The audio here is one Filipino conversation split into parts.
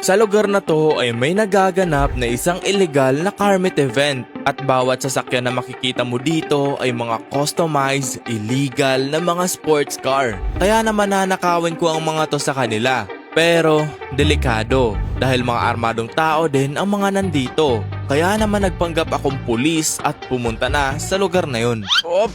Sa lugar na to ay may nagaganap na isang illegal na car meet event at bawat sasakyan na makikita mo dito ay mga customized, illegal na mga sports car. Kaya naman nanakawin ko ang mga to sa kanila. Pero delikado dahil mga armadong tao din ang mga nandito. Kaya naman nagpanggap akong pulis at pumunta na sa lugar na yun. Op.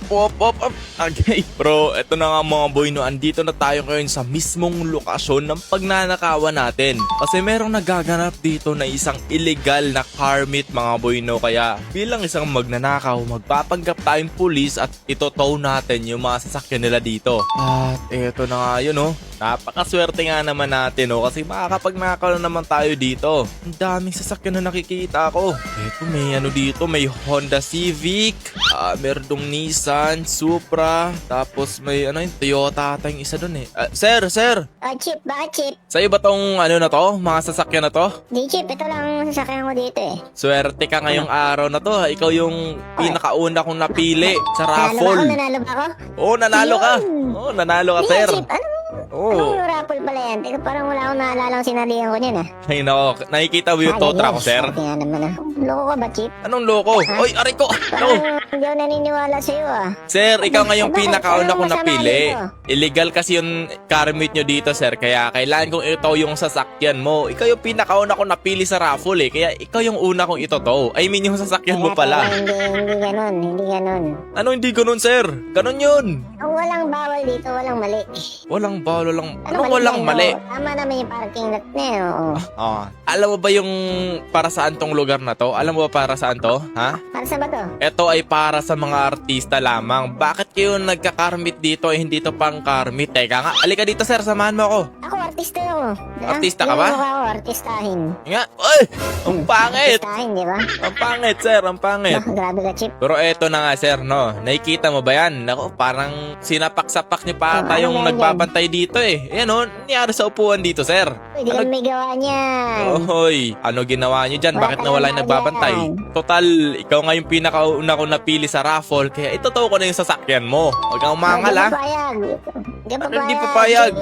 Okay bro, eto na nga mga boy no, andito na tayo ngayon sa mismong lokasyon ng pagnanakawan natin. Kasi merong nagaganap dito na isang illegal na car meet mga boy no. Kaya bilang isang magnanakaw, magpapanggap tayong pulis at itotow natin yung mga sasakyan nila dito. At eto na nga yun no. Napakaswerte nga naman natin no, kasi makakapagnakaw na naman tayo dito. Ang daming sasakyan na nakikita ko. Eto may ano dito, may Honda Civic, meron dong Nissan, Supra, tapos may ano yung Toyota ata yung isa dun eh. Sir! Chip, bakit Chip? Sa'yo ba tong ano na to, mga sasakyan na to? Di Chip, ito lang ang sasakyan ko dito eh. Swerte ka ngayong araw na to ha. Ikaw yung pinakauna kong napili sa raffle. Nanalo ba ako? Oo, nanalo ka. Oo, nanalo ka, sir. Chip, anong raffle pala yan? Teka, parang wala akong naalala kung sinalihan ko niyan ah. Ay nako, nakikita mo yung tow truck ko, sir? Nga naman ah. Loko ka ba, Chip? Anong loko? Oy, aray ko! No. Parang hindi ako naniniwala sa'yo ah. Sir, ikaw nga yung Bakit? pinakauna Anong kong masama napili. dito? Illegal kasi yung car meet nyo dito, sir. Kaya kailangan kong itow yung sasakyan mo. Ikaw yung pinakauna kong napili sa raffle eh. Kaya ikaw yung una kong itotow. I mean yung sasakyan mo pala. Hindi ganun. Ano hindi ganun, sir? Ganun yun. Ang walang bawal dito, walang mali. Walang bawal, walang... Ano Anong walang yan, mali? oo? Tama naman yung parking lot na yun, oo. Alam mo ba yung para saan tong lugar na to? Alam mo ba para saan to? Ha? Para sa ba to? Ito ay para sa mga artista lamang. Bakit kayo nagka-car-meet dito? Hindi to pang car-meet. Teka nga, alika dito sir, samahan mo ako. Ako, artista ako. Artista ka ba? Yung mukha ko, artistahin. Nga, ay! Ang pangit! Artistahin, di ba? Ang pangit, sir. Ang pangit. Grabe ka, Chip. Pero eto na nga, sir, no? Nakikita mo ba yan? Naku, parang sinapak-sapak niyo pa ata Ano yung yan? nagbabantay dito eh. Yan, no? Nangyari sa upuan dito, sir. Hindi ka may gawa niyan. Ohoy, ano ginawa niyo dyan? Wala Bakit nawala yung tayong nagbabantay? dyan. Total, ikaw nga yung pinakauna ko napili sa raffle, kaya itotow ko na yung sasakyan mo. Huwag kang umangal, ha? Ano, hindi papayag?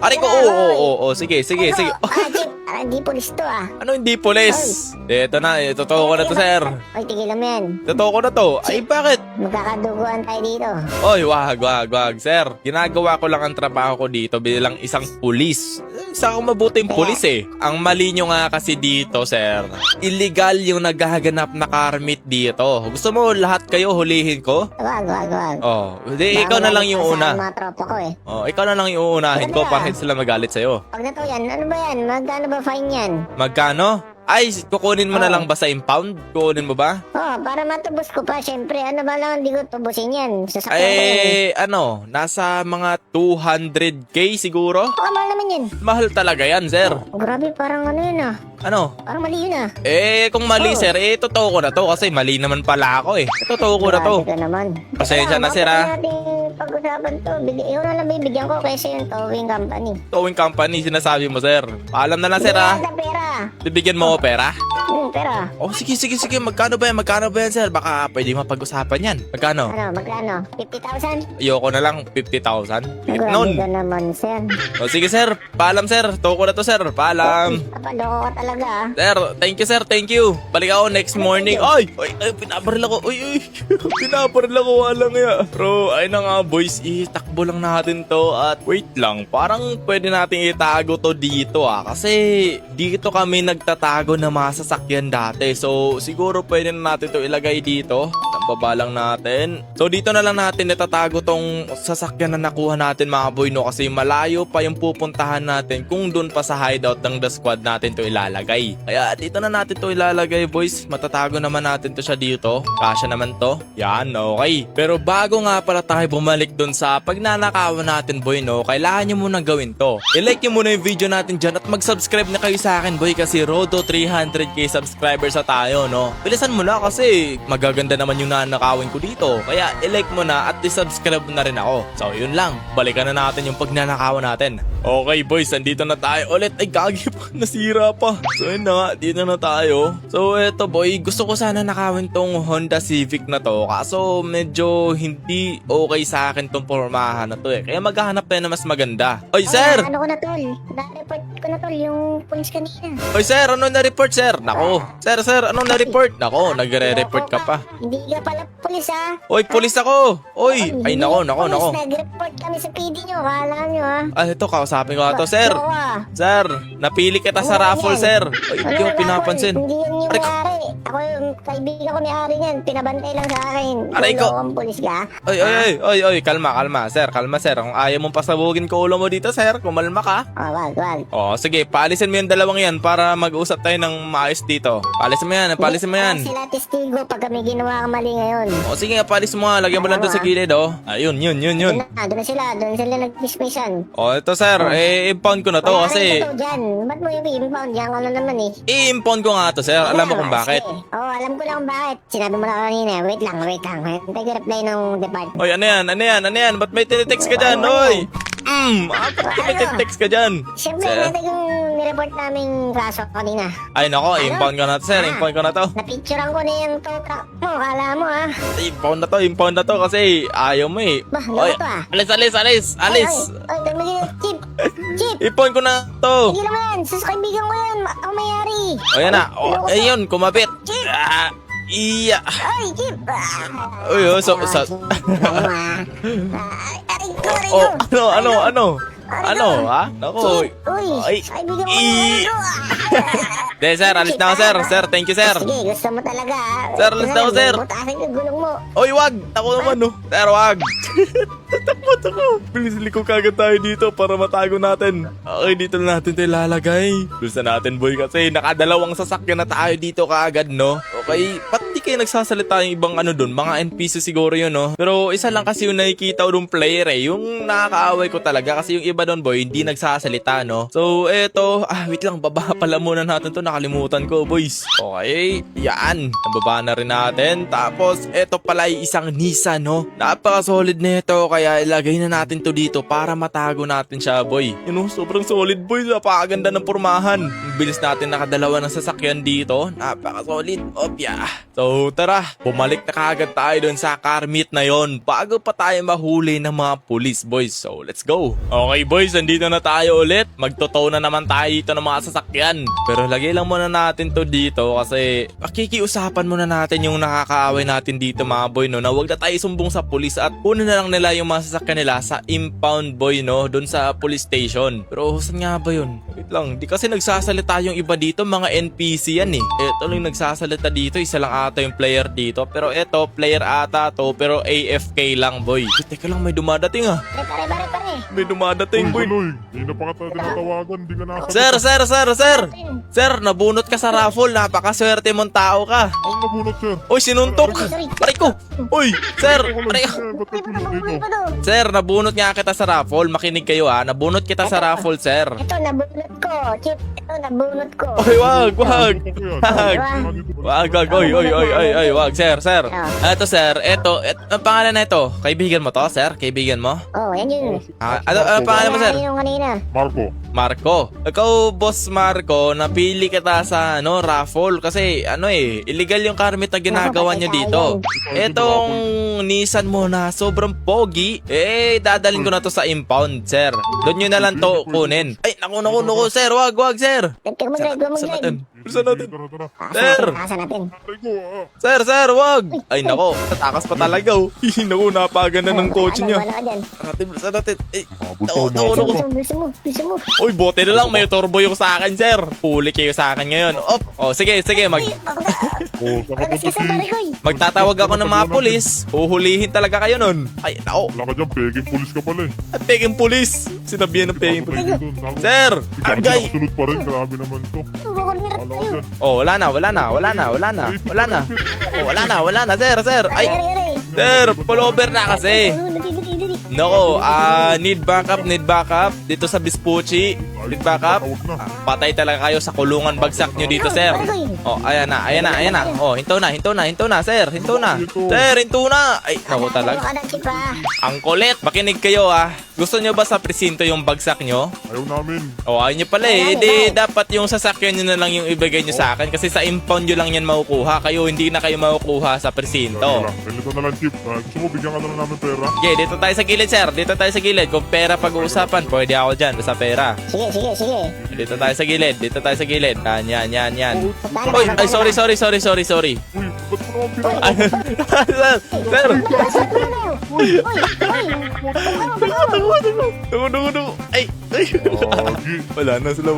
Aray ko, oo. Sige. Chip, hindi pulis to ah. Ano hindi pulis? Eto na, itotow ko na to, sir. Ay, tigilan mo yan. Itotow ko na to. Ay, bakit? Magkakaduguan tayo dito. Oy, wag, sir. Ginagawa ko lang ang trabaho ko dito bilang isang pulis. Isa akong mabuting pulis eh. Ang mali nyo nga kasi dito, sir. Illegal yung naghahanap na car meet dito. Gusto mo lahat kayo hulihin ko? Wag. Oh, hindi, ikaw na lang yung una. Mga tropa ko eh. Oh, ikaw na lang yung uunahin ko para sila magalit sa'yo. Pag na to yan, ano ba yan? Magkano ba fine yan? Magkano? Ay, kukunin mo na lang ba sa impound? Kukunin mo ba? Para matubos ko pa, syempre. Ano ba lang, hindi ko tubusin yan. Sasakyan ko yan. Ano, nasa mga 200k siguro? Baka mahal naman yan. Mahal talaga yan, sir. Grabe, parang ano yun ah. Ano? Parang mali yun ah. Kung mali, sir, totoo ko na to kasi mali naman pala ako eh. Totoo ko na to. Grabe ka naman. Pasensya na, sir, ah. Bakit natin pag-usapan to? Ikaw na lang bibigyan ko kaysa yung towing company. Towing company, sinasabi mo, sir. Paalam na lang, sir, ha? Bigyan ka pera. Bibigyan mo ako pera? Pera. Oh, sige. Magkano ba yan, sir? Baka pwede mapag-usapan yan. Magkano? Magkano? 50,000? Ayoko na lang, 50,000. Kahit Grabe noon. ka naman, sir. O, sige, sir. Paalam, sir. Toko ko na to, sir. Paalam. Kapaloko ka talaga ah. Sir, thank you. Balik ako next morning. Ay, pinabaril ako. Uy. Pinabaril ako. Walang ya. Bro, ay na nga, boys. Itakbo lang natin to. At wait lang. Parang pwede natin itago to dito Kasi dito kami nagtatago ng mga sasakyan dati. So, siguro pwede na natin to ilagay dito. Baba lang natin. So, dito na lang natin itatago tong sasakyan na nakuha natin mga boy no. Kasi malayo pa yung pupuntahan natin kung dun pa sa hideout ng The Squad natin to ilalagay. Kaya dito na natin to ilalagay boys. Matatago naman natin to siya dito. Kasya naman to. Yan, okay. Pero bago nga pala tayo bumalik dun sa pagnanakawan natin boy no, kailangan nyo munang gawin to. I-like nyo muna yung video natin dyan at mag-subscribe na kayo sa akin boy kasi road to 300k subscribers na tayo no. Bilisan mo na kasi magaganda naman yung nanakawin ko dito. Kaya i-like mo na at i-subscribe na rin ako. So yun lang, balikan na natin yung pagnanakawan natin. Okay boys, andito na tayo ulit. Ay gagi pa, nasira pa. So yun na nga, dito na tayo. So eto boy, gusto ko sana nakawin tong Honda Civic na to. Kaso medyo hindi okay sa akin tong pormahan na to eh. Kaya maghahanap tayo na mas maganda. Oy sir! Ano ko na tol? Na-report ko na tol, yung pulis kanina. Oy, sir, ano na-report, sir? Nako. Sir, ano na-report? Nako, nagre-report ka pa. Hindi ka pala pulis ha. Oy, pulis ako. Oy, ay nako. Pulis, nag-report kami sa PD nyo, kala nyo ha. Ah, ito, kausapin ko ito, sir. Oo, ah. Sir, napili kita sa raffle, sir. Ay, hindi ko pinapansin. Hindi yan yung Aray ko. may-ari. Ako yung kaibigan ko may-ari niyan. Pinabantay lang sa akin. Aray ko. Kung pulis ka. Oy, kalma. Kalma, sir. Kung ayaw mong pasabugin ko ulo mo dito, sir, kumalma ka. Oh, wag. Oh, sige, paalisin mo yung dalawang yan para mag-usap tayo ng maayos dito. Paalisin mo yan. Sila testigo pag kami ginawa ka mali ngayon. Oh, sige nga, paalisin mo nga. Lagyan mo lang doon sa gilid, oh. Ayun. Doon sila nag-dismissan. Oh, ito, sir. I-impound ko na to kasi... Dyan. Ba't mo yung i-impound? Diyan ka na naman eh. I-impound ko nga to, sir. Alam mo kung bakit. Oo, alam ko lang bakit. Sinabi mo na kanina. Wait lang. Nag-reply ng department. Oy, ano yan? Ba't may tinitext ka dyan, oy? Ba't may tinitext ka dyan? Siyempre, natin yung nireport naming kaso kanina. Ay, nako, i-impound ko na to, sir. I-impound ko na to. Napicturean ko na yung tow truck mo. Kala mo ha. I-impound na to kasi ayaw mo eh. Bah, Oy, to ah. alis. Ay, Chip. I-impound ko na to. Hindi naman. Sus, kaibigan ko yan. Ako mayari. O, yan na. O, ayun, kumapit. Iya. Ay, Chip. Uy, Aray Oh, ko. ano, ha? Nako. Chip. Uy, Ay. kaibigan ko I- yan. De, sir, alis na ako, sir. Sir, thank you, sir. Sige, gusto mo talaga ha. Sir, alis na ako, sir. Butasin yung gulong mo. Oy, wag! Ako naman, no? Sir, wag! Tatakot ako! Bilis liko kagad tayo dito para matago natin. Okay, dito na natin ito ilalagay. Bilisan natin, boy, kasi nakadalawang sasakyan na tayo dito kaagad, no? Okay, ba't di kayo nagsasalita yung ibang ano dun? Mga NPC siguro yun, no? Pero isa lang kasi yung nakikita ko dun player, eh. Yung nakakaaway ko talaga kasi yung iba dun, boy, hindi nagsasalita, no? So, eto, wait lang, baba pala muna natin to. Nakalimutan ko, boys. Okay, yan. Nababa na rin natin. Tapos, eto pala yung isang Nissan, no? Napaka-solid na ito, kaya ilagay na natin to dito para matago natin siya, boy. Yun, sobrang solid, boy. Napakaganda ng pormahan. Ang bilis natin nakadalawa ng sasakyan dito. Napaka-solid. Opya. So, tara. Bumalik na kaagad tayo dun sa car meet na yon bago pa tayo mahuli ng mga police, boys. So, let's go. Okay, boys. Andito na tayo ulit. Magtotow na naman tayo dito ng mga sasakyan. Pero lagay lang muna natin to dito kasi makikiusapan muna natin yung nakakaaway natin dito, mga boy, no, na wag na tayo sumbong sa police at kunin na lang nila yung mga sasakyan nila sa impound, boy, no, dun sa police station. Pero saan nga ba yun? Wait lang, di kasi nagsasalita yung iba dito, mga NPC yan eh. Eto lang nagsasalita dito, isa lang ata yung player dito. Pero eto, player ata to, pero AFK lang, boy. Teka lang, may dumadating ah. Pare. May dumadating, boy. Hindi na pa kita tinatawagan, hindi ka nasa. Sir, nabunot ka sa raffle. Napakaswerte mong tao ka. Ang nabunot, sir. Oy, sinuntok. Aray ko. Oy, sir. Aray ko. Ba't ka pulis dito? Sir, nabunot nga kita sa raffle. Makinig kayo ha. Nabunot kita sa raffle, sir. Ito, nabunot ko. Chip, ito, nabunot ko. Oy, wag. Ito ko yan. Wag. Oy, wag, sir. Eto, sir. Eto, ang pangalan na ito. Kaibigan mo to, sir? Kaibigan mo? Oh, yan yun. Ano pangalan mo, sir? Yung kanina. Marco. Ikaw, boss Marco, napili kita sa raffle kasi illegal yung car meet na ginagawa niya dito. Etong Nissan mo na sobrang pogi, dadalhin ko na to sa impound, sir. Doon nyo na lang to kunin. Ay, naku, sir, wag, sir. Huwag mag-drive. Bilisan natin. Sir. Asan natin? Sir, wag. Ay, nako, tatakas pa talaga, oh. Naku, napaganda ng coach niya. Wala ka dyan. Bilisan natin. Ay, Bilisan mo. Uy, bote na lang, may turbo yung sa akin, sir. Huli kayo sa akin ngayon. Sige, Agas ka sa pare ko eh. magtatawag ako ng mga pulis. Uhulihin talaga kayo nun. Ay, nako. Wala ka dyan, peking pulis ka pala eh. At peking pulis. Sinabihan ng peking pulis. Sir! Agay! Agay! Sunod pa rin, grabe naman to. Kukunirap Wala ka tayo. dyan. Oh, wala na, sir. Ay, sir, pullover na kasi. Nako, need backup dito sa Vespucci. Need backup. Patay talaga kayo sa kulungan bagsak nyo dito, sir. Oh, ayan na. Oh, hinto na, sir. Hinto na. Sir, hinto na. Ay, nako talaga. Ang kulit. Makinig kayo, ah. Gusto nyo ba sa presinto yung bagsak nyo? Ayaw namin. O, ayaw nyo pala eh. Di, dapat yung sasakyan nyo na lang yung ibigay nyo sa akin. Kasi sa impound nyo lang yan makukuha. Kayo, hindi na kayo makukuha sa presinto. Ganito na lang, Chip. Gusto mo, bigyan ka na lang namin pera. Okay, dito tayo sa gilid, sir. Dito tayo sa gilid. Kung pera pag-uusapan, pwede ako dyan. Basta pera. Sige. sige, sige. Dito tayo sa gilid. Dito tayo sa gilid. Yan. Paano Uy, ba? ay, sorry. Uy, ba't mo naman pinaka? Sir. Uy! Tugo. Ay. Gagi. Wala na sila.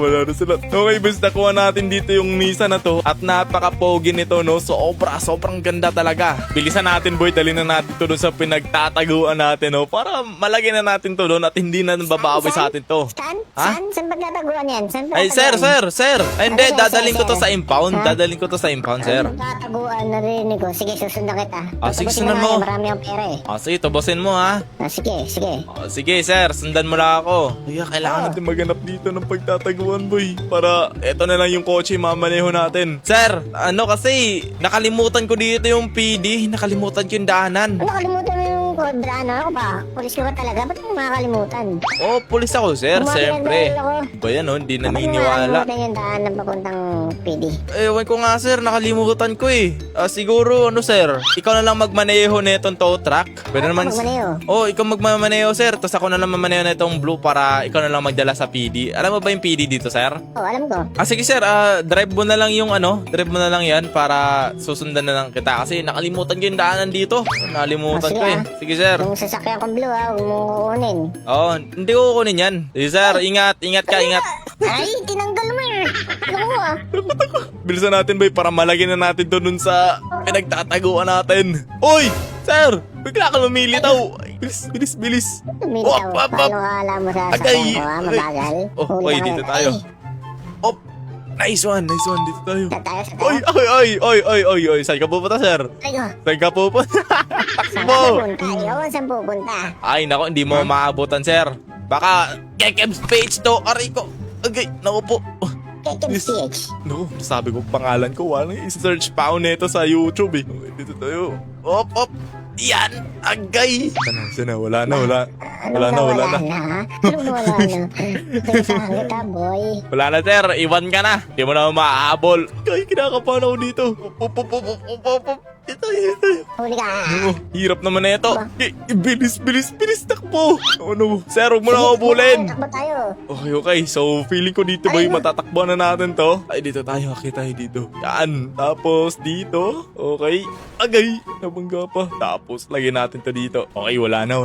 Okay, boys, nakuha natin dito yung Nisa na to. At napaka-pogi nito, no? Sobrang ganda talaga. Bilisan natin, boy. Dali na natin to doon sa pinagtataguan natin, no? Para malagyan na natin to doon at hindi na babawi sa atin to. Saan? Ha? Saan pagtataguan yan? Saan Ay, sir. Ay, hindi. Ano, sir, Dadaling ko to sir? sa impound. Ha? Dadaling ko to sa impound, sir. Pagtataguan, narinig ko. Sige, susundan kita. Sige, Tapusin sundan na mo. nga, marami akong pera eh. Sige, tubusin mo, ha? Sige. Sige, sir. Sundan mo lang ako. Kaya kailangan natin maganap dito ng pagtataguan, boy. Para eto na lang yung kotse mamaneho natin. Sir, kasi nakalimutan ko dito yung PD. Nakalimutan ko yung daanan. Ano, nakalimutan mo yung kodra, ano? Ako ba? Pulis ka ba talaga? Ba't mo makakalimutan? Oh, pulis ako, sir. Bumabalik Siyempre. na ako. Ba yan, oh, hindi Ba't mo naniniwala. makakalimutan yung daan ng papuntang PD? Ewan ko nga, sir. Nakalimutan ko eh. Siguro, sir? Ikaw na lang magmaneho na itong tow truck. Pwede Ano naman. magmaneho? Oh, ikaw magmamaneho, sir. Tapos ako na lang mamaneho na itong blue para ikaw na lang magdala sa PD. Alam mo ba yung PD dito, sir? Oh, alam ko. Sige sir, drive mo na lang yung drive mo na lang yan para susundan na lang kita kasi nakalimutan ko yung daanan dito. Nakalimutan Sige, ko eh. Sige sir. Yung sasakyan kong blue, ha? Huwag mong kukunin. Oo, hindi ko kukunin yan. Sige sir, ingat ka. Ay, tinanggal mo eh. Ano ko ah? Bilisan natin boy para malagyan na natin doon sa pinagtataguan natin. Uy! Sir! Bigla ka lumilitaw. Ay, bilis. Tumitaw. Op. Paano ka alam mo sa Agay. sasakyan ko, ha? Mabagal. Oh, Huli okay, ka dito na. tayo. Ay, Op! Nice one. Dito tayo. sa tayo. Ay. Saan ka pupunta, sir? Ay, ko. Saan ka pupunta? Saan ka Takbo! pupunta? Ikaw ang saan pupunta? Ay, nako, hindi mo maabutan, sir. Baka, Kekeb's page to. Aray ko. Agay, nako po. Kekem Yes. CH. No, sabi ko pangalan ko. Walang i-search pa ako nito sa YouTube eh. Okay, dito tayo. Op. Yan. Agay. Sana. Wala na. Wala na, ha? Anong wala na? Pinsahan kita, boy. Wala na, sir. Iwan ka na. Hindi mo na maahabol. Ay, kinakapahan ako dito. Op. Ito. Huli ka, ha? Oh, hirap naman na ito. Bilis. Takbo. Oh no. Sir, huwag mo na habulin. Takbo tayo. Okay. So, feeling ko dito boy, matatakbo na natin to. Ay, dito tayo. Akit tayo dito. Yan. Tapos, dito. Okay. Agay. Nabangga pa. Tapos, lagyan natin to dito. Okay, wala na.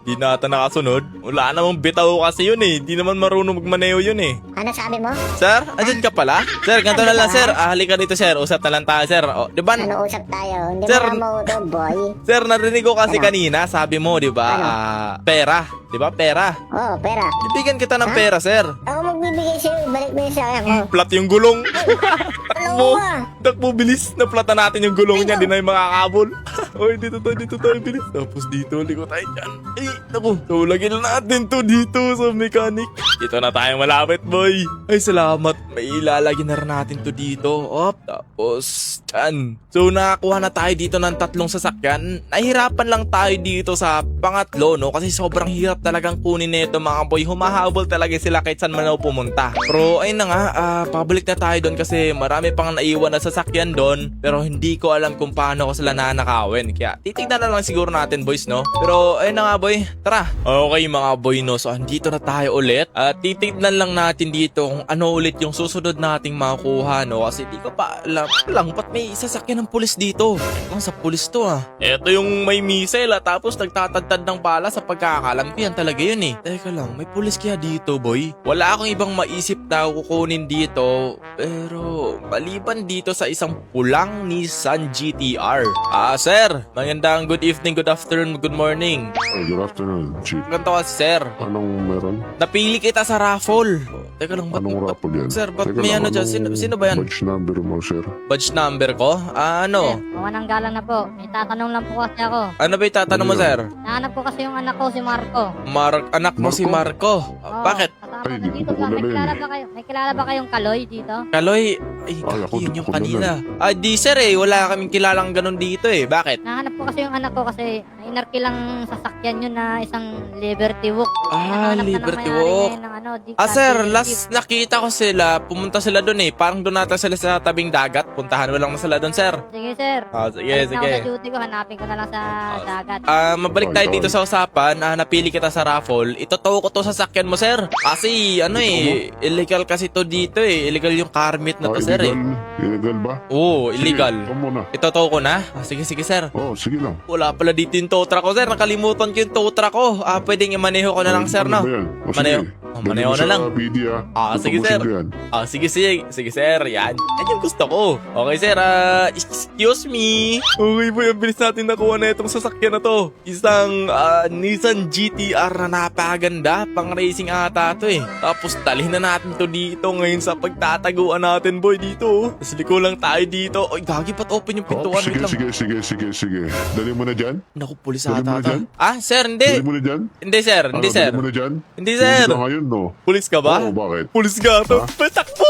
Di na ata nakasunod. Wala namang bitaw kasi yun eh. Di naman marunong magmaneho yun eh. Ano sabi mo? Sir, andyan ka pala? Sir, ganito na lang sir. Halika dito sir. Usap na lang tayo sir. O, di ba? Ano usap tayo? Hindi Sir. mo mauto, boy. Sir, narinig ko kasi Ano? kanina. Sabi mo, di ba? Ano? Pera. Di ba? Pera. Oh, pera. Bibigyan kita ng Ha? pera, sir. Ako magbibigay sa'yo. Balik mo yung sa'yo ko. Plat yung gulong. Ano ka? Takbo, bilis. Naplatan natin yung gulong niya. Di na yung makakabol. Oy, dito tayo, bilis. Tapos dito, liko tayo dyan. Ay, naku. So, lagyan na natin to dito sa mechanic. Dito na tayo malapit, boy. Ay, salamat. May ilalagyan na rin natin to dito. Op, tapos, dyan. So, nakakuha na tayo dito ng 3 sasakyan. Nahirapan lang tayo dito sa pangatlo, no? Kasi sobrang hirap talagang kunin nito, mga boy. Humahabol talaga sila kahit saan man ako pumunta. Pero, ayun na nga, pabalik na tayo doon kasi marami pang naiwan na sasakyan doon. Pero, hindi ko alam kung paano ko sila nanakawin. Kaya, titignan na lang siguro natin, boys, no? Pero, ayun na nga, boy. Tara. Okay, mga boy, no? So, andito na tayo ulit. At titignan lang natin dito kung ano ulit yung susunod nating makuha, no? Kasi di ko pa alam lang, ba't may sasakyan ng pulis dito? Ang sa pulis to, ah. Ito yung may missile, tapos nagtatagtad ng bala sa pagkakalam ko. Yan talaga yun, eh. Teka lang, may pulis kaya dito, boy? Wala akong ibang maisip na kukunin dito. Pero, maliban dito sa isang pulang Nissan GTR. Sir. Magandang good evening, good afternoon, good morning. Good afternoon, Chief. Ganito kasi, sir. Anong meron? Napili kita sa raffle. Teka lang, ba't Anong raffle yan? Sir, ba't Teka may lang, ano dyan? anong Sino ba yan? Badge number mo, sir. Badge number ko? Ano? Mawanang galang na po. May tatanong lang po kasi ako. Ano ba yung tatanong mo, Ano sir? Nahanap ko kasi yung anak ko, si Marco. Anak mo si Marco. Oo, Bakit? kasama Ay, na di dito ko ba? May kilala kilala eh. ba kayo? May kilala ba kayong Kaloy dito? Kaloy? Ay, Ako, yun di yung ko kanina. Di sir eh. Wala kaming kilalang ganun dito eh. Bakit? Nahanap ko kasi yung anak ko kasi nainarki lang sasakyan yun na isang Liberty Walk. Nahanap na ng Liberty may-ari Walk. ngayon ng Di Sir, Cardi, last nakita ko sila, pumunta sila doon eh. Parang doon nata sila sa tabing dagat. Puntahan mo lang na sila doon, sir. Sige, sir. Sige, Balik na sige. ako sa duty ko, hanapin ko na lang sa dagat. Mabalik tayo dito sa usapan. Napili kita sa raffle. Itotow ko to sa sakyan mo, sir. Kasi, illegal kasi to dito eh. Illegal yung car meet na to, sir eh. Illegal ba? Oo, illegal. Sige, muna. Itotow ko na? Sige, sige, sir. Sige lang. Wala pala dito yung tow truck ko, sir. Nakalimutan ko yung tow truck ko. Pwedeng imaneho ko na lang, sir, no? Maneho. Maneho na lang. Sige, sir. Sige, sige, sir. Yan. Yan yung gusto ko. Okay, sir. Excuse me. Okay, boy. Ang bilis natin nakuha na itong sasakyan na to. Isang Nissan GTR na napakaganda. Pang racing ata to eh. Tapos dalhin na natin to dito ngayon sa pagtataguan natin, boy. Dito. Tapos liko lang tayo dito. Oy, gagi, ba't open yung pintuan? Wait lang. Sige. Dali mo na dyan? Naku, pulis Dali mo ata na to. dyan? Sir, hindi. Dali mo na dyan? Hindi, sir. Hindi, sir. Dali mo na dyan? Hindi, sir. Pulis ka ngayon, no? Pulis ka ba? Oo, bakit? Pulis ka to. Ha? Patakbo!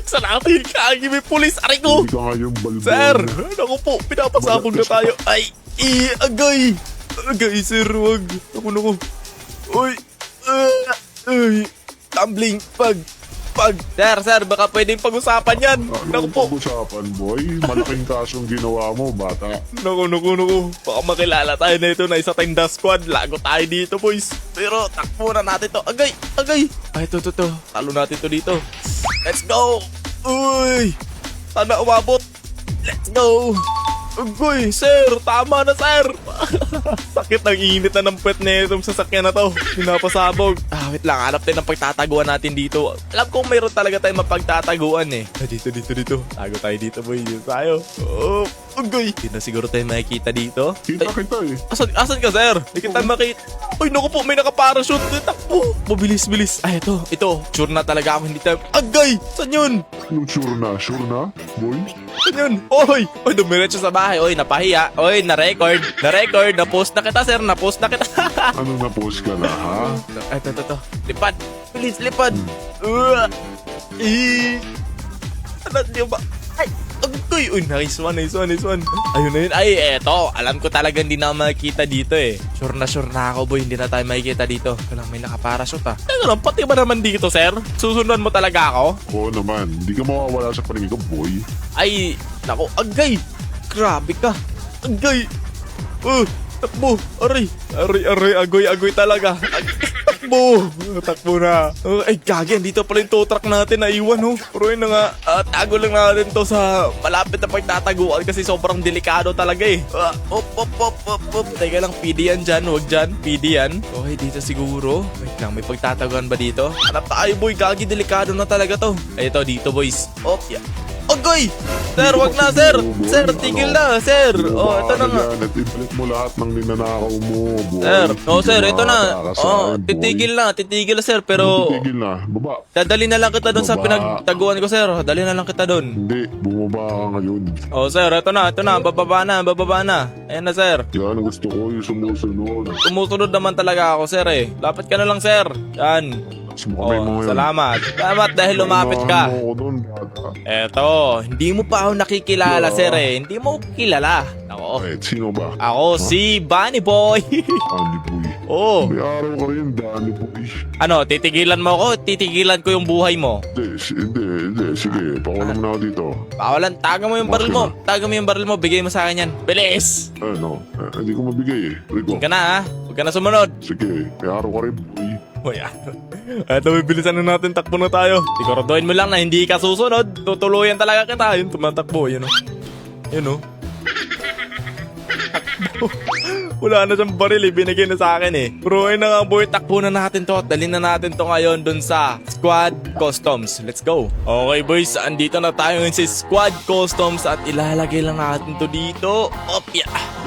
Sa natin, kagi may pulis. Aray ko! Hindi ka ngayon balbon. Sir! Naku po, pinapasabog na tayo. Ay! Agay! Agay, sir, wag. Naku. Uy! Ay! Tumbling! Pag! Sir, baka pwedeng pag-usapan yan. Naku Anong po. pag-usapan, boy? Malaking kasong ginawa mo, bata. Naku. Baka makilala tayo na ito na isa tayong death squad. Lago tayo dito, boys. Pero takbo na natin to. Agay! Ay, to. Talo natin to dito. Let's go! Uy! Sana umabot. Let's go! Ugoy, sir! Tama na, sir! Sakit ng init na ng puwet na itong sasakyan na to. Pinapasabog. Wait lang. Hanap tayo ng pagtataguan natin dito. Alam ko mayroon talaga tayong mapagtataguan eh. Dito. Tago tayo dito, boy. Dito tayo. Ugoy! Hindi na siguro tayo makikita dito. Kita kita eh. Asan ka, sir? Hindi kita makita. Uy, naku po, may nakaparachute. Takbo. Bilis. Ay, ito. Sure na talaga ako hindi tayo. Agay! Saan yun? Yung sure na, boy? Saan yun? Oy, dumiretso sa bahay. Oy, napahiya. Oy, na-record. Na-post na kita, sir. Na-post na kita. Anong na-post ka na, ha? Ay, ito. Lipad. Bilis, lipad. Ano, di ba? Ay, agay. Uy, nice one. Ayun na yun. Ay, eto. Alam ko talaga hindi na makikita dito eh. Sure na ako, boy. Hindi na tayo makikita dito. Ito lang, may nakaparachute ah. Teka lang, pati ba naman dito, sir? Susundan mo talaga ako? Oo naman. Hindi ka mawawala sa paningin ko, boy. Ay, nako, agay. Grabe ka. Agay. Takbo. Aray, agoy talaga. Takbo na. Ay, gagi, dito pala yung tow truck natin naiwan, oh. Pero yun na nga, tago lang natin to sa malapit na pagtataguan kasi sobrang delikado talaga eh. Teka lang, PD yan dyan, huwag dyan. PD yan. Okay, dito siguro. Wait lang, may pagtataguan ba dito? Hanap tayo, boy, gagi, delikado na talaga to. Ay, ito, dito, boys. Yeah. Agoy! Sir, wag na, sir! Sir, tigil na, sir! Ito na nga. At ibalik mo lahat ng ninanakaw mo, boy. Sir, ito na. Titigil na, sir, pero Titigil na, baba. dadali na lang kita doon sa Baba. pinagtaguan ko, sir. Dali na lang kita doon. Hindi, bumaba ka ngayon. Sir, ito na. Bababa na. Ayan na, sir. Yan ang gusto ko, yung sumusunod. Sumusunod naman talaga ako, sir eh. Lapit ka na lang, sir. Yan. Sumakamay mo ngayon. Salamat dahil lumapit ka. Ano ko doon, bata? Eto, hindi mo pa ako nakikilala, sir eh. Hindi mo ako kilala. Ako. Sino ba? Ako si Bunny Boy. Danny Boy. Oh. May araw ka rin, Danny Boy. Ano, titigilan mo ako? Titigilan ko yung buhay mo. Hindi. Sige, pakulam na ako dito. Pawalan, taga mo yung baril mo. Bigay mo sa akin yan. Bilis! Hindi ko mabigay eh. Rico. Huwag ka na ha. Huwag ka na sumunod. Sige, may araw ka rin, boy. Eto, bibilisan na natin. Takbo na tayo. Siguraduhin mo lang na hindi ka susunod. Tutuluyan talaga kita. Yun, tumatakbo. Yun o. Wala na siyang baril eh. Binigay na sa akin eh. Pero ayun na nga, boy. Takbo na natin to. At dalhin na natin to ngayon dun sa Squad Customs. Let's go. Okay, boys. Andito na tayo ngayon sa Squad Customs. At ilalagay lang natin to dito.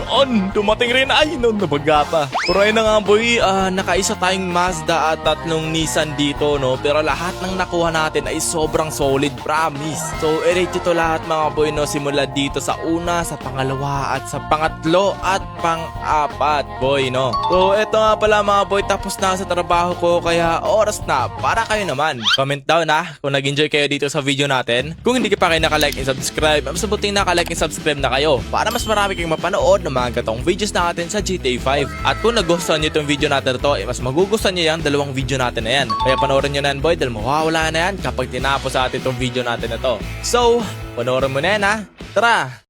Doon. Dumating rin. Ay, no, nabaga pa. Pero ayun na nga, boy. Nakaisa tayong Mazda at 3 Nissan dito, no? Pero lahat ng nakuha natin ay sobrang solid. Promise. So, i-rate ito lahat, mga boy, no? Simula dito sa una, sa pangalawa, at sa pangatlo. At pang-apat, boy, no? So, eto nga pala mga boy, tapos na sa trabaho ko, kaya oras na para kayo naman. Comment down ha kung nag-enjoy kayo dito sa video natin. Kung hindi ka pa kayo nakalike and subscribe, mas mabuting nakalike and subscribe na kayo para mas marami kayong mapanood ng mga gatong videos natin sa GTA 5. At kung nagustuhan nyo itong video natin to, mas magugustuhan nyo yung dalawang video natin na yan. Kaya panoorin nyo na yan, boy, dahil mawawala na yan kapag tinapos sa atin itong video natin na to. So, panoorin mo na yan ha. Tara!